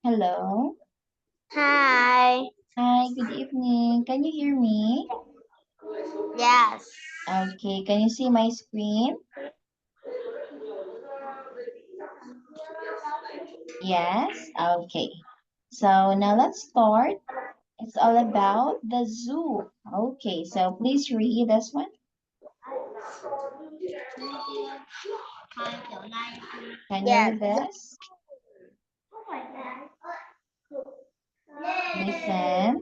Hello. Hi. Hi, good evening. Can you hear me? Yes. Okay, can you see my screen? Yes? Okay. So now let's start. It's all about the zoo. Okay, so please read this one. Can you Yes. read this? Listen.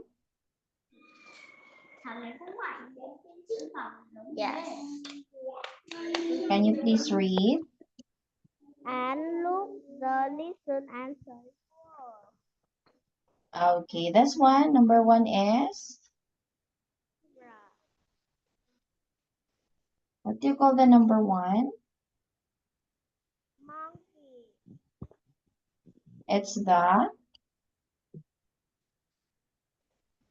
Yes. Can you please read? And look, the listen answer. Okay, this one, number one is, what do you call the number one? Monkey. It's the,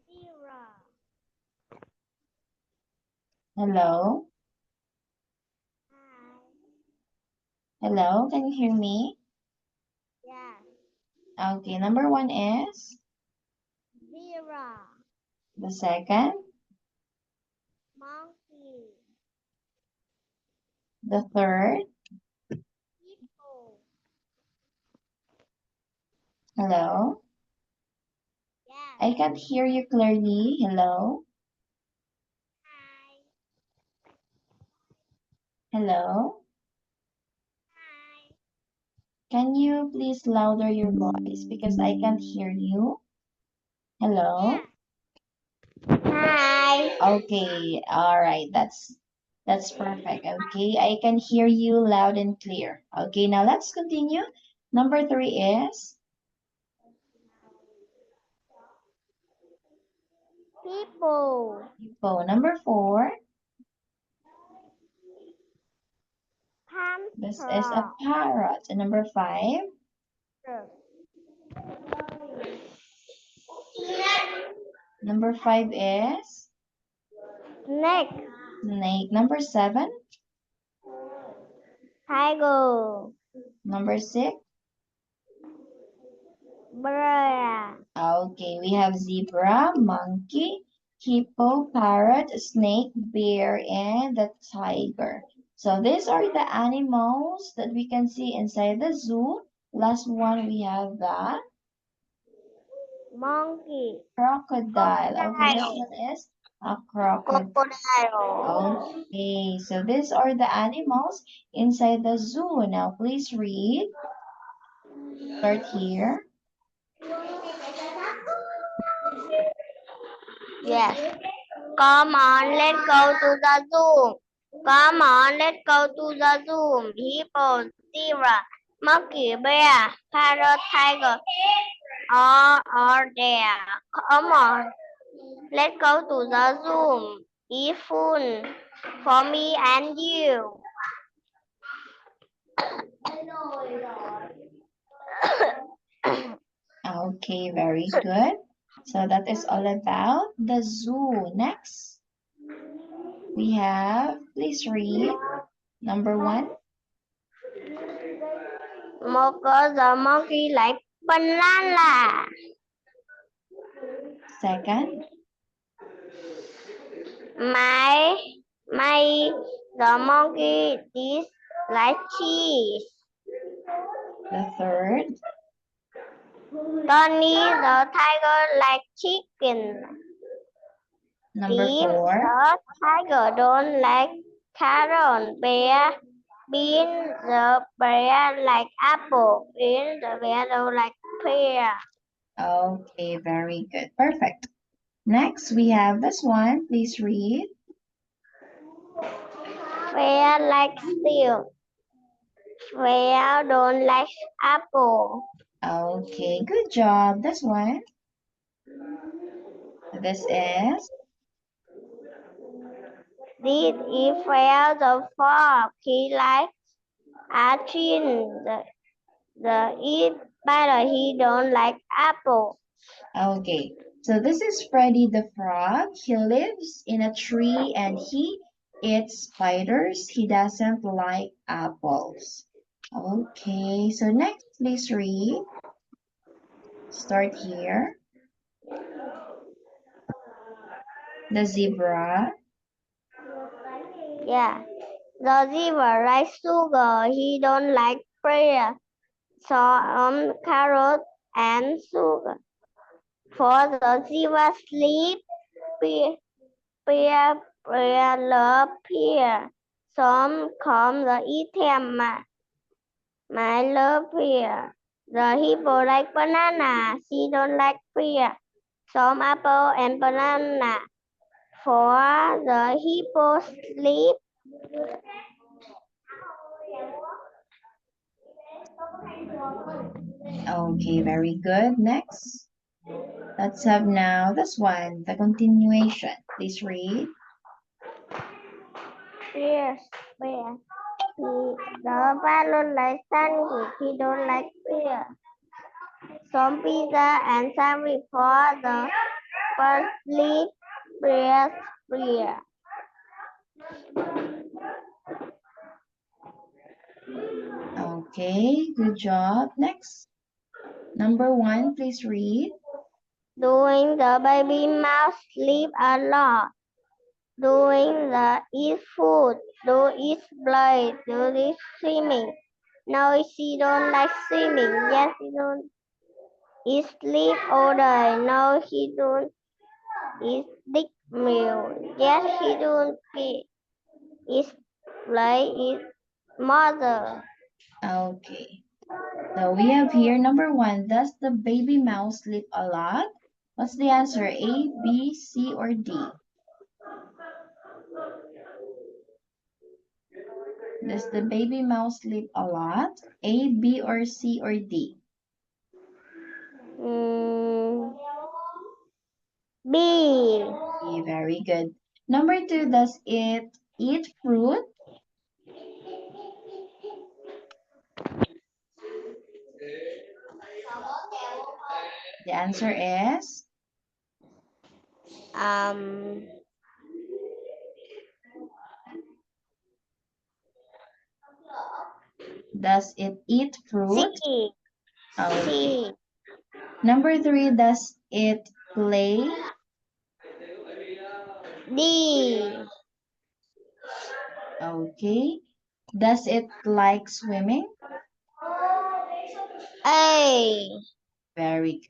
Zebra. hello? Hi. Hello, can you hear me? Yes. Okay, number one is, Zebra. the second, Monkey. the third, Hippo. hello? Yes. I can't hear you clearly. Hello? Hi. Hello? Hi. Can you please louder your voice because I can't hear you? Hello? Yes. Hi. Okay, all right. That's perfect. Okay, I can hear you loud and clear. Okay, now let's continue. Number three is People. hippo. Number four, this is a Panther. parrot. And number five, number five is Snake. snake. Number seven, Tiger. number six. Bear. Okay, we have zebra, monkey, hippo, parrot, snake, bear, and the tiger. So these are the animals that we can see inside the zoo. Last one, we have the Monkey. crocodile. Okay, this Crocodile. one is a crocodile. Crocodile. Okay, so these are the animals inside the zoo. Now, please read. Start here. Yes. Come on, let's go to the zoo. Come on, let's go to the zoo. Hippo, zebra, monkey, bear, parrot, tiger, all are there. Come on, let's go to the zoo. It's fun for me and you. Okay, very good. So that is all about the zoo. Next, we have, please read number one. Mocha the monkey like banana. Second, My the monkey is like cheese. the third, Tony the tiger like chicken. number Steve four, the tiger don't like carrot. Bean the bear like apple. Bean the bear don't like pear. okay, very good, perfect. Next, we have this one. Please read. Bear like steel. Bear don't like apple. Okay, good job. This one. This is, This is where the frog he likes Archie the eat better he don't like apple. okay. So this is Freddy the Frog. He lives in a tree and he eats spiders. He doesn't like apples. Okay, so next, please read. Start here. The zebra. Yeah. The zebra likes sugar. He don't like bread, salt, carrot, and sugar. For the zebra sleep, pear, love pear. Some come the eat them. My love pear. The hippo like banana. She don't like pear. Some apple and banana. For the hippo sleep. Okay, very good. Next. Let's have now this one, the continuation. Please read. Yes, pear. The balloon like sunny. He don't like pear. Some pizza and sandwich for the first sleep. Pear. Okay, good job. Next. Number 1, please read. Doing the baby mouse sleep a lot. Doing the eat food, do eat play, do this swimming. No, she don't like swimming. Yes, she don't eat sleep all day. No, he don't eat big meal. Yes, he don't eat play, eat mother. Okay. So we have here number 1. Does the baby mouse sleep a lot? What's the answer? A, B, C, or D? Does the baby mouse sleep a lot? A, B, or C, or D? B. B, very good. Number 2, does it eat fruit? The answer is does it eat fruit? C. Okay. C. Number 3, does it play? D. Okay. Does it like swimming? A. Very good.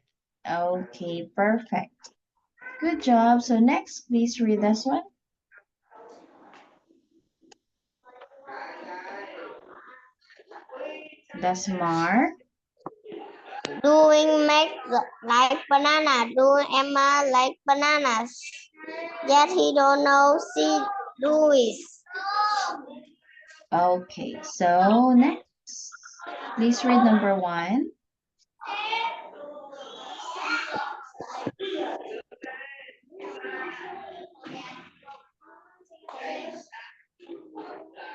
Okay, perfect. Good job. So next, please read this one. Does Mark Doing make like banana. Doing Emma like bananas. Yet he don't know she do it. Okay, so next, please read number 1.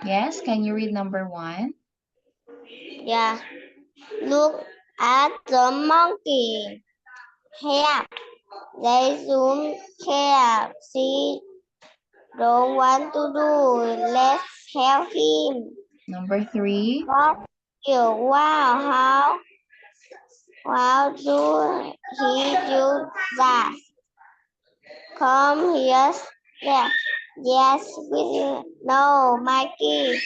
Yes, can you read number 1? Yeah. Look at the monkey. Here. They zoom care. She don't want to do. Let's help him. Number 3. What you? Wow, how do he do that? Come here. Yeah. Yes, with no, Mikey.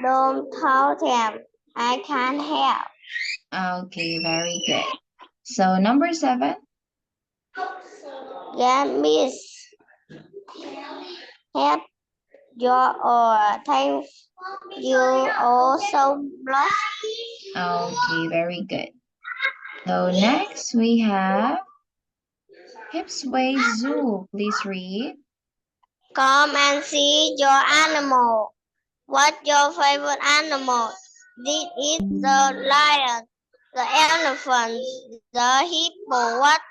Don't tell them. I can't help. Okay, very good. So number 7. Yeah, miss. Help your or thank you all so much. Okay, very good. So next we have Hipsway Zoo. Please read. Come and see your animal. What's your favorite animal? This is the lion, the elephant, the hippo. What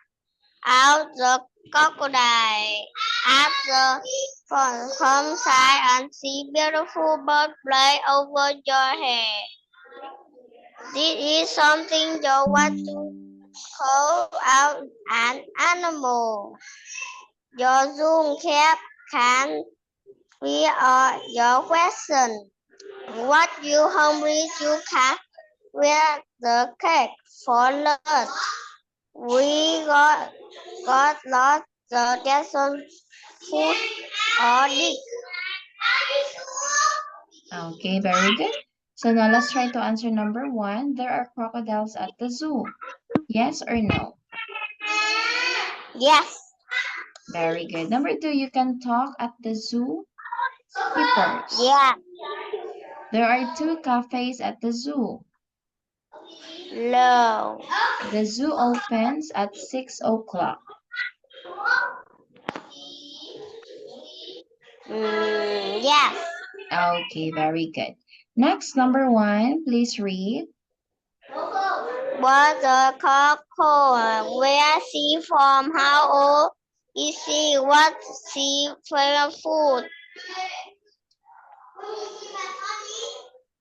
out the crocodile? At the front, come side and see beautiful birds fly over your head. This is something you want to call out an animal. Your Zoom cap can be your question. What you hungry you can with the cake for lunch. We got lost the Jackson food or dish. Okay, very good. So now let's try to answer number 1. There are crocodiles at the zoo. Yes or no? Yes, Very good. Number 2, you can talk at the zoo. Keepers. yeah, There are 2 cafes at the zoo. no, The zoo opens at 6 o'clock. yes. Okay, very good. Next, number 1, please read. Was the cocoa? Where she from? How old is she? What she favorite food?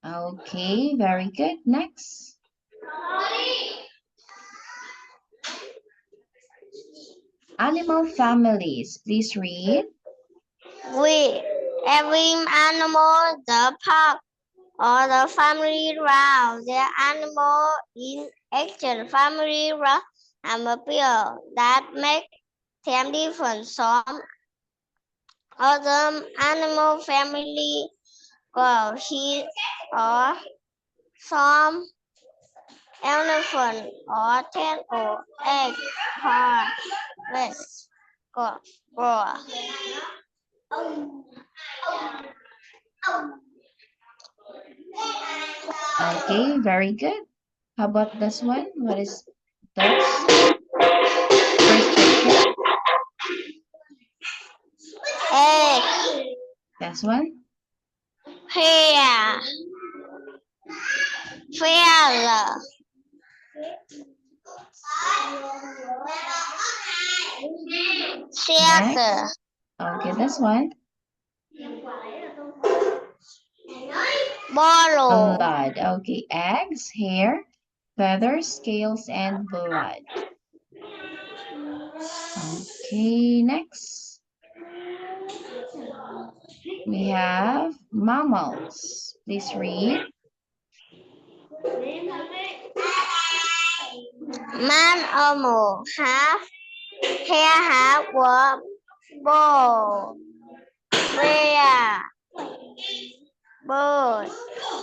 Okay, very good. Next. Animal families, please read. We every animal the park or the family round. The animal in action family round and appear that make them different from other animal family girl, sheep or some elephant or ten or egg horse west grow. Okay, very good. How about this one? What is this? First picture. Egg This one. here feather Next. theater Okay, this one. borrow Blood. Okay, eggs, hair, feathers, scales, and blood. Okay, next. We have mammals. Please read. man almost half hair half worm bow bear bird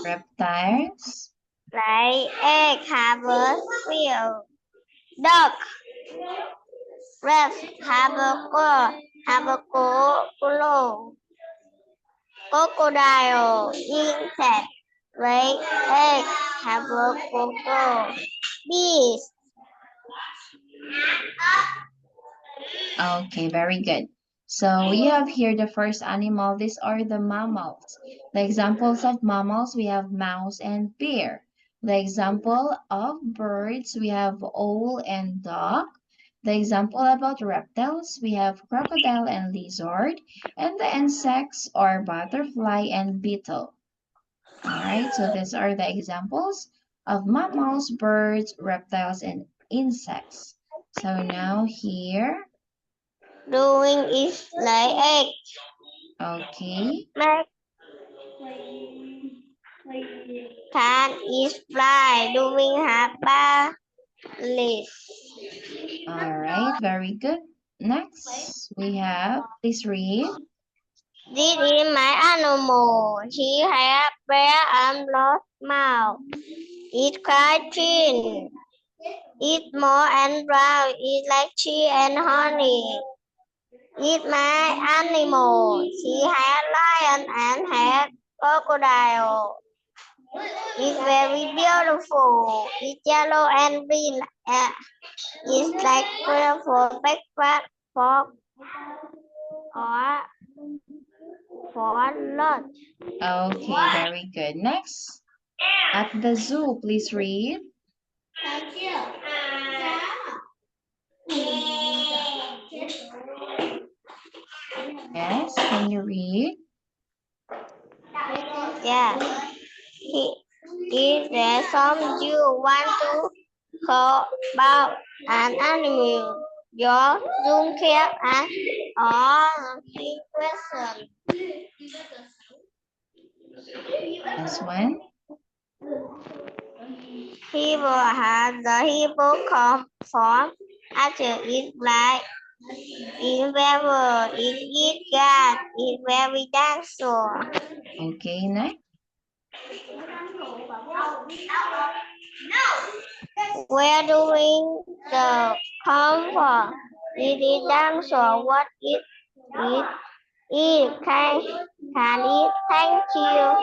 Reptiles. like egg harvest field duck rat have a go crocodile insect like egg have a go bees. Okay, very good. So we have here the first animal. These are the mammals. The examples of mammals, we have mouse and bear. The example of birds, we have owl and duck. The example about reptiles, we have crocodile and lizard. And the insects are butterfly and beetle. All right, so these are the examples of mammals, birds, reptiles, and insects. So now here, Doing is like egg okay, make can is fly doing have ba list. all right, very good. Next, we have, please read. This is my animal. He has bare and large mouth. It quite thin. Eat more and brown. Eat like cheese and honey. Eat my animal. He has lion and has crocodile. It's very beautiful. It's yellow and green. It's like for breakfast for or for lunch. Okay, very good. Next, at the zoo, please read. Yes, can you read? Yeah. Is there some you want to call about an animal? Your Zoom care and all the question. This one. Hippo has the hippo form after it flies. It weather, it eat grass, it very dinosaur. Okay, next. Where do we the come from? It is dinosaur. What it eat? It can eat. Thank you.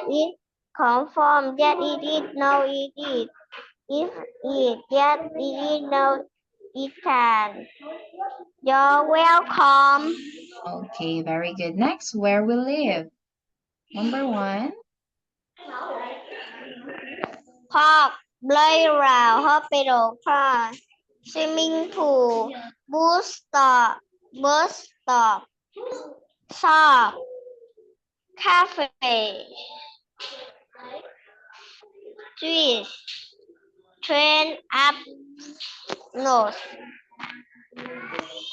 It come from. Yes, it eat. No, it eat. If it yes, it eat. No, it can. You're welcome. Okay, very good. Next, where we live. Number 1. Park, playground, hospital, car, swimming pool, bus stop, shop, cafe, street, train, up, nose.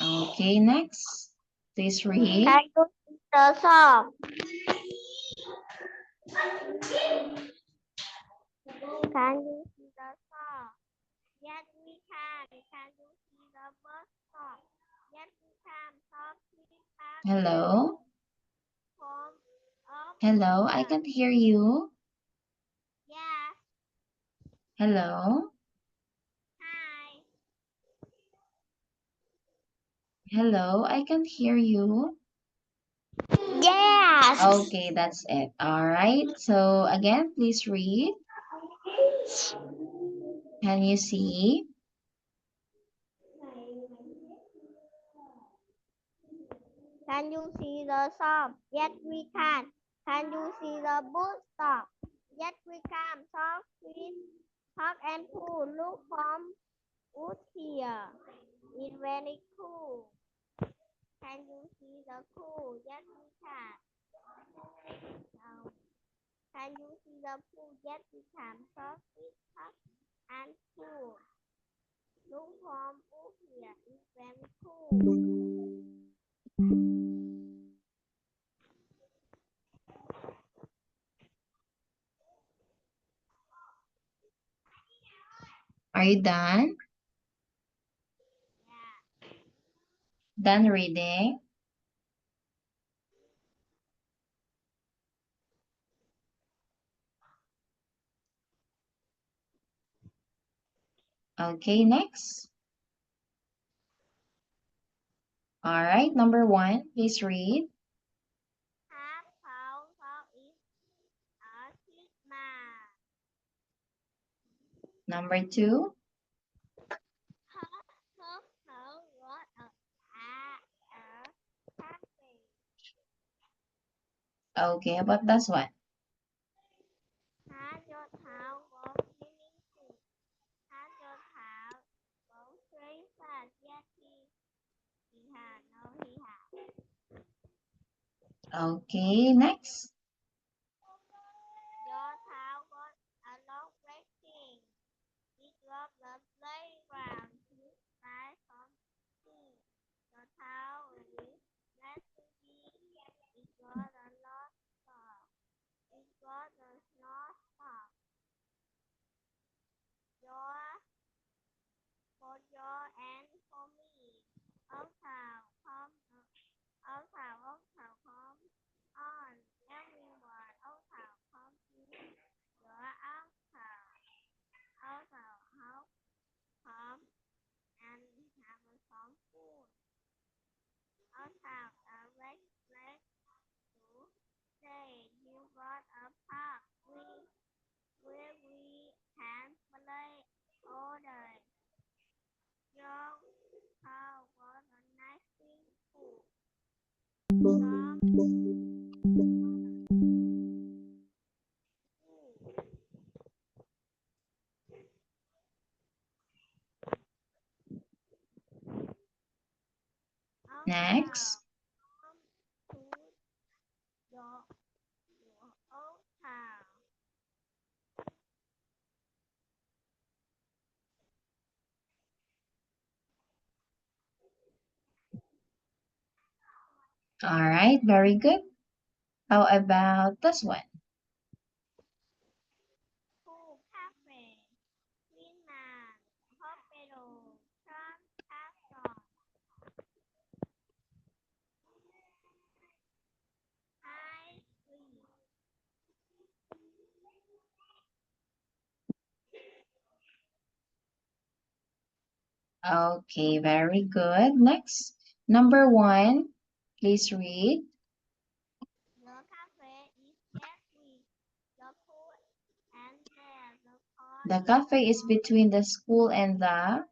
Okay, next. Please read. Can you see the shop? Can you see the shop? Yes, we can. Can you see the bus stop? Yes, we can. Shop, street, park, Hello? home, up, Hello, I here. can't hear you. Yes. Hello? Hi. Hello, I can't hear you. Yes. Okay, that's it. All right. So again, please read. Can you see? Can you see the shop? Yes, we can. Can you see the bus stop? Yes, we can. Shop, street, park and pool. Look from wood here. It's very cool. Can you see the pool? Yes, we can. Can you see the pool? Yes, we can. Shop, street, park and pool. Look from wood here. It's very cool. Are you done? Done reading? Okay, next. All right, number 1, please read. Half pound of is a sigma. Number 2. Half pound what a cafe. Okay, about this one. Half your town was swimming pool. Half your town was very fast. Yes, he had. No, he had. Okay, next. Your town was a long racing. It was the playground. You buy something. Your town is racing. It was a lost stop. It was a small stop. Your for your and for me. Outside, come outside, come on, everyone. Outside, come to your outside, how come and have some food. Outside, a place to stay. You got a park where we can play all day. Your house was a nice thing too. Next. Come to your old town. All right, very good. How about this one? Cool cafe. Okay, very good. Next, number 1, please read. The cafe is between the pool and there. The car The cafe is between the school and the, I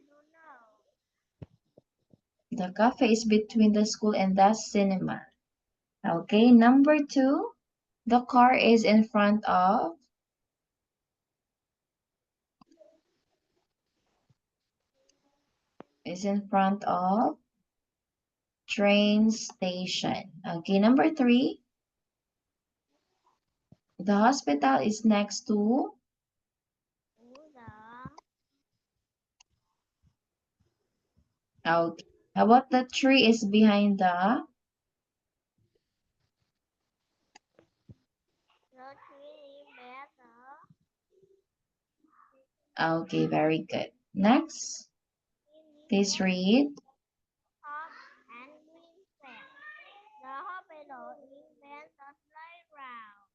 don't know. the cafe is between the school and the cinema. Okay, number 2, the car is in front of, train station. Okay, number 3, the hospital is next to, okay. How about the tree is behind the, The tree is better. okay, very good. Next, please read. Hot and green set. The hospital invents a playground.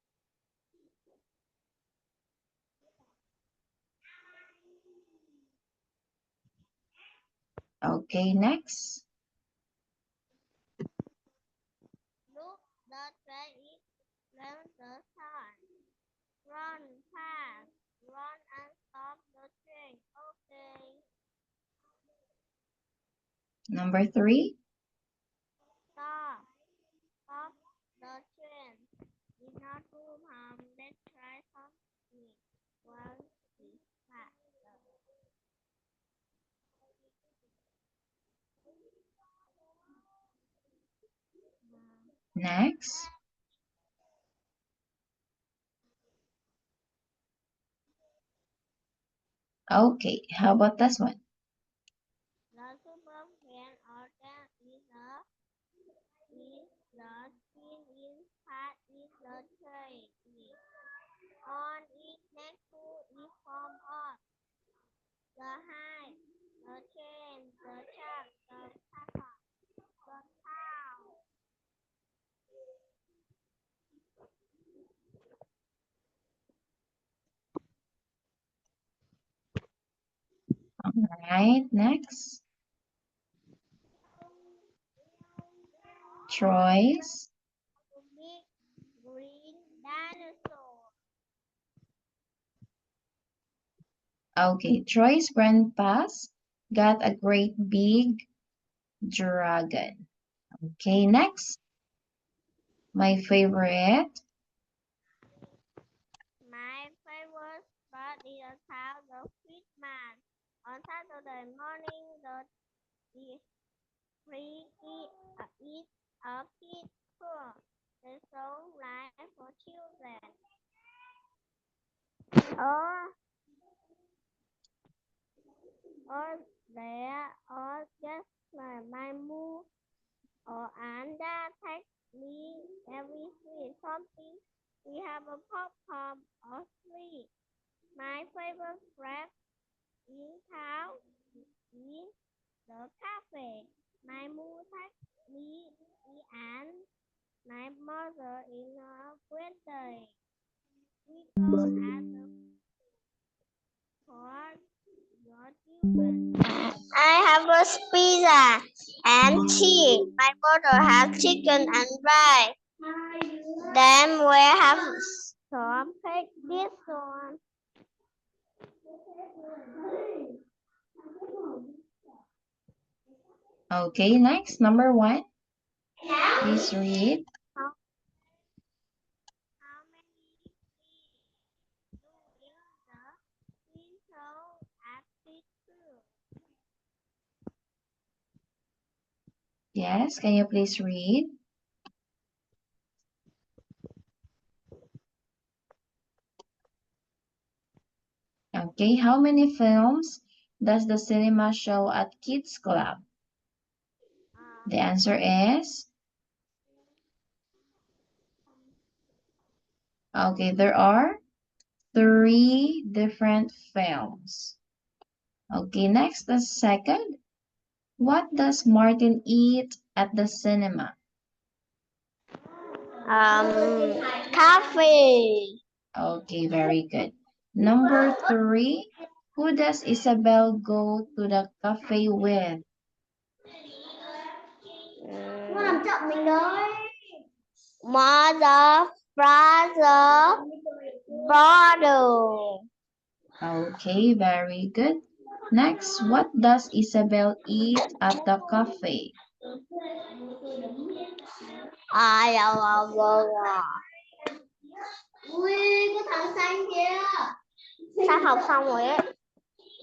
Okay, next. Look, the train is round the sun. Run fast, run and stop the train. Okay. Number 3. Stop, stop the train. It's not too harm. Let's try something. One is faster. Next. Okay, how about this one? The super fan organ is the skin inside is the train. On it next to is form of the high, the chain, the track, the pepper, the cow. All right, next. Troy's. Big green dinosaur. Okay, Troy's grandpa's got a great big dragon. Okay, next. My favorite. My favorite spot is a town of Christmas. On Saturday morning, the free eat a pig tour. The show life for children. Or or there or just my move or and that takes me every street something. We have a popcorn or sweet. My favorite bread in town is the cafe. My move takes me and my mother in a birthday. We go at the for your children. I have a pizza and cheese. My brother has chicken and rice. Then we have some cake. This one. Okay, next. Number 1. Please read. How many do in the window at this school? Yes, can you please read? Okay, how many films does the cinema show at Kids Club? The answer is, okay, there are 3 different films. Okay, next, the second. What does Martin eat at the cinema? Coffee. Okay, very good. Number 3, who does Isabel go to the cafe with? Mother, brother, brother. Okay, very good. Next, what does Isabel eat at the cafe? I love burger. Ui, có thằng xanh kìa. Sao học xong rồi ấy?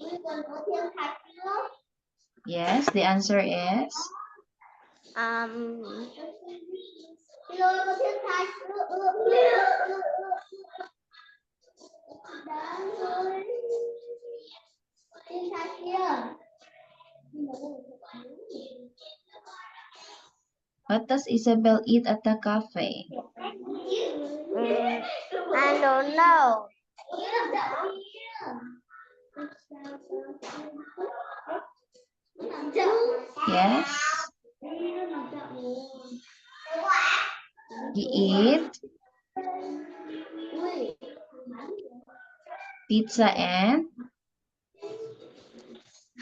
Ui, còn có thêm thạch nữa. Yes, the answer is Rồi có thêm thạch nữa. Đáng rồi. Thêm thạch kia. what does Isabel eat at the cafe? I don't know. Yes, he eat pizza and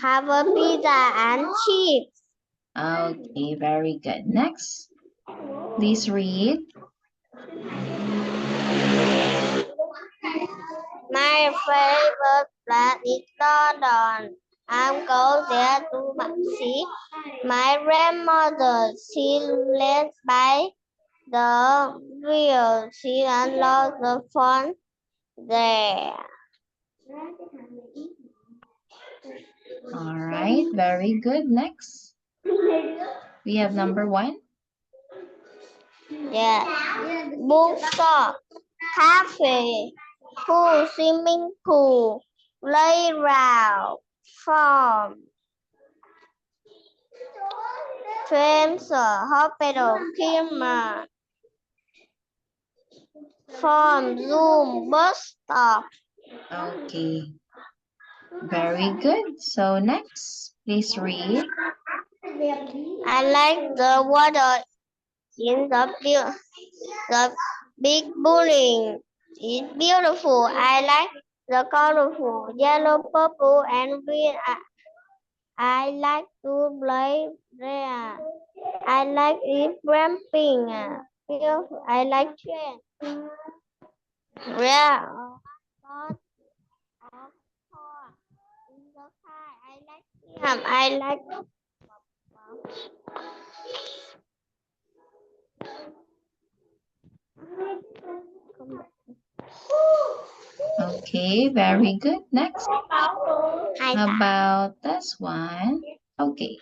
Have a pizza and chips. okay, very good. Next, please read. My favorite place is London. I'm going there to see my grandmother. She lives by the river. She loves the fun there. All right, very good. Next, we have number 1. Yeah. Bookstore, cafe, pool, swimming pool, playground, farm, trains, hospital, cinema, farm, Zoom, bus stop. Okay, very good. So next, please read. I like the water in the big building. It's beautiful. I like the colorful yellow, purple, and green. I like to play there. I like it ramping. I like train. Yeah. In the car. I like him. I like. Okay, very good. Next, Hai how tạ. about this one? Okay,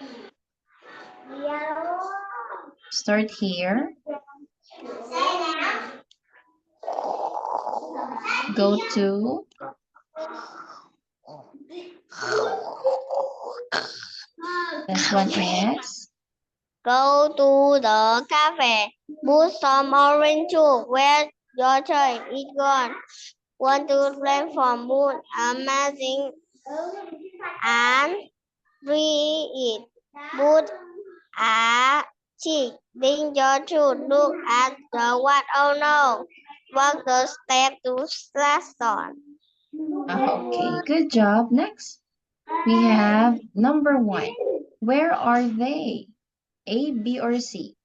start here. Go to this one is Go to the cafe. Put some orange juice where your train is gone. Want to play for moon amazing and read it. Put a cheek. Bring your shoe. Look at the what. Oh no. Walk the step to last on. okay, good job. Next, we have number 1. Where are they? A, B, or C?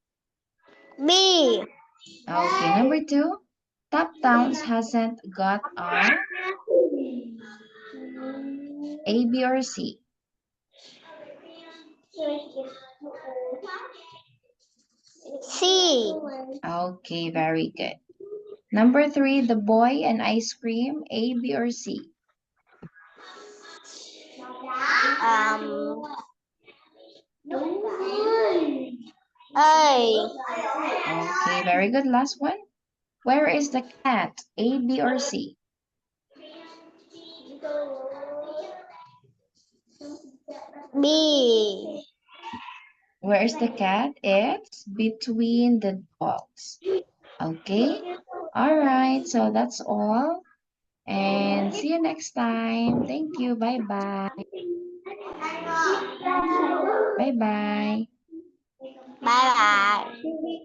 B. Okay, number 2. Top Towns hasn't got A, B, or C? C. Okay, very good. Number 3, The Boy and Ice Cream, A, B, or C? A. Okay, very good. Last one. Where is the cat? A, B, or C? B. Where is the cat? It's between the dogs. Okay. All right. So that's all. And see you next time. Thank you. Bye-bye. Bye-bye. Bye bye.